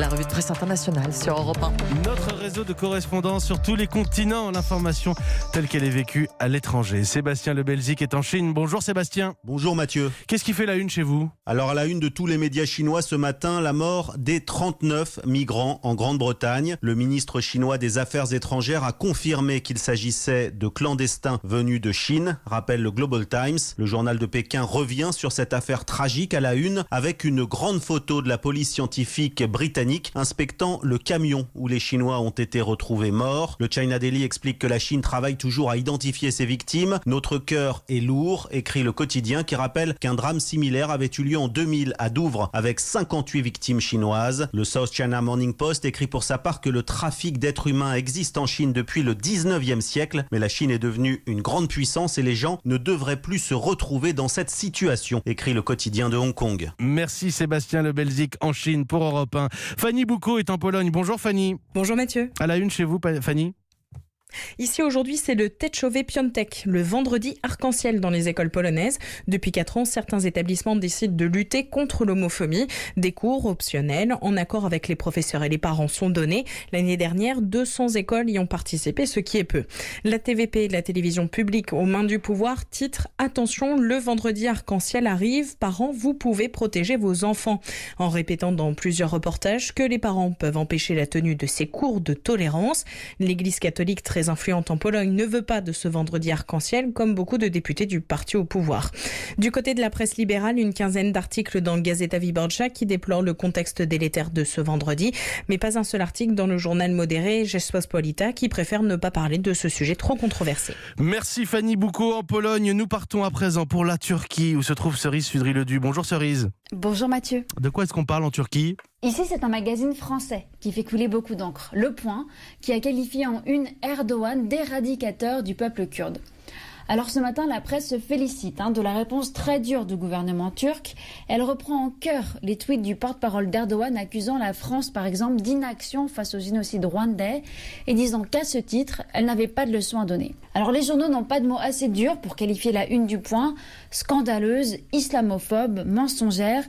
La revue de presse internationale sur Europe 1. Notre réseau de correspondants sur tous les continents, l'information telle qu'elle est vécue à l'étranger. Sébastien Le Belzic est en Chine. Bonjour Sébastien. Bonjour Mathieu. Qu'est-ce qui fait la une chez vous ? Alors à la une de tous les médias chinois ce matin, la mort des 39 migrants en Grande-Bretagne. Le ministre chinois des Affaires étrangères a confirmé qu'il s'agissait de clandestins venus de Chine, rappelle le Global Times. Le journal de Pékin revient sur cette affaire tragique à la une avec une grande photo de la police scientifique britannique inspectant le camion où les Chinois ont été retrouvés morts. Le China Daily explique que la Chine travaille toujours à identifier ses victimes. Notre cœur est lourd, écrit le quotidien qui rappelle qu'un drame similaire avait eu lieu en 2000 à Douvres avec 58 victimes chinoises. Le South China Morning Post écrit pour sa part que le trafic d'êtres humains existe en Chine depuis le 19e siècle, mais la Chine est devenue une grande puissance et les gens ne devraient plus se retrouver dans cette situation, écrit le quotidien de Hong Kong. Merci Sébastien Le Belzic en Chine pour Europe 1. Fanny Boucaud est en Pologne. Bonjour Fanny. Bonjour Mathieu. À la une chez vous Fanny ? Ici aujourd'hui, c'est le Tczowe Piątek, le vendredi arc-en-ciel dans les écoles polonaises. Depuis 4 ans, certains établissements décident de lutter contre l'homophobie. Des cours optionnels, en accord avec les professeurs et les parents, sont donnés. L'année dernière, 200 écoles y ont participé, ce qui est peu. La TVP, la télévision publique aux mains du pouvoir, titre « Attention, le vendredi arc-en-ciel arrive. Parents, vous pouvez protéger vos enfants ». En répétant dans plusieurs reportages que les parents peuvent empêcher la tenue de ces cours de tolérance. L'Église catholique très influente en Pologne ne veut pas de ce vendredi arc-en-ciel, comme beaucoup de députés du parti au pouvoir. Du côté de la presse libérale, une quinzaine d'articles dans Gazeta Wyborcza qui déplorent le contexte délétère de ce vendredi, mais pas un seul article dans le journal modéré Rzeczpospolita qui préfère ne pas parler de ce sujet trop controversé. Merci Fanny Boucaud en Pologne. Nous partons à présent pour la Turquie où se trouve Cerise Sudry-Ledu. Bonjour Cerise. Bonjour Mathieu. De quoi est-ce qu'on parle en Turquie ? Ici, c'est un magazine français qui fait couler beaucoup d'encre. Le Point, qui a qualifié en une Erdogan d'éradicateur du peuple kurde. Alors ce matin, la presse se félicite de la réponse très dure du gouvernement turc. Elle reprend en cœur les tweets du porte-parole d'Erdogan accusant la France, par exemple, d'inaction face au génocide rwandais et disant qu'à ce titre, elle n'avait pas de leçon à donner. Alors les journaux n'ont pas de mots assez durs pour qualifier la une du Point, scandaleuse, islamophobe, mensongère.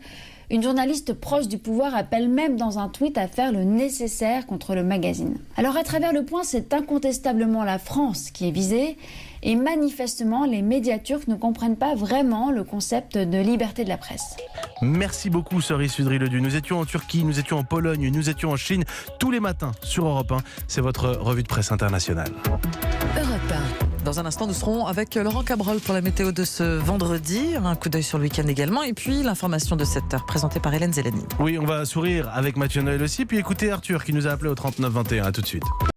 Une journaliste proche du pouvoir appelle même dans un tweet à faire le nécessaire contre le magazine. Alors à travers le Point, c'est incontestablement la France qui est visée et manifestement les médias turcs ne comprennent pas vraiment le concept de liberté de la presse. Merci beaucoup Cerise Sudry-Ledu. Nous étions en Turquie, nous étions en Pologne, nous étions en Chine tous les matins sur Europe 1. C'est votre revue de presse internationale. Europe 1. Dans un instant, nous serons avec Laurent Cabrol pour la météo de ce vendredi. Un coup d'œil sur le week-end également. Et puis l'information de 7h présentée par Hélène Zélani. Oui, on va sourire avec Mathieu Noël aussi. Puis écoutez Arthur qui nous a appelé au 39 21. À tout de suite.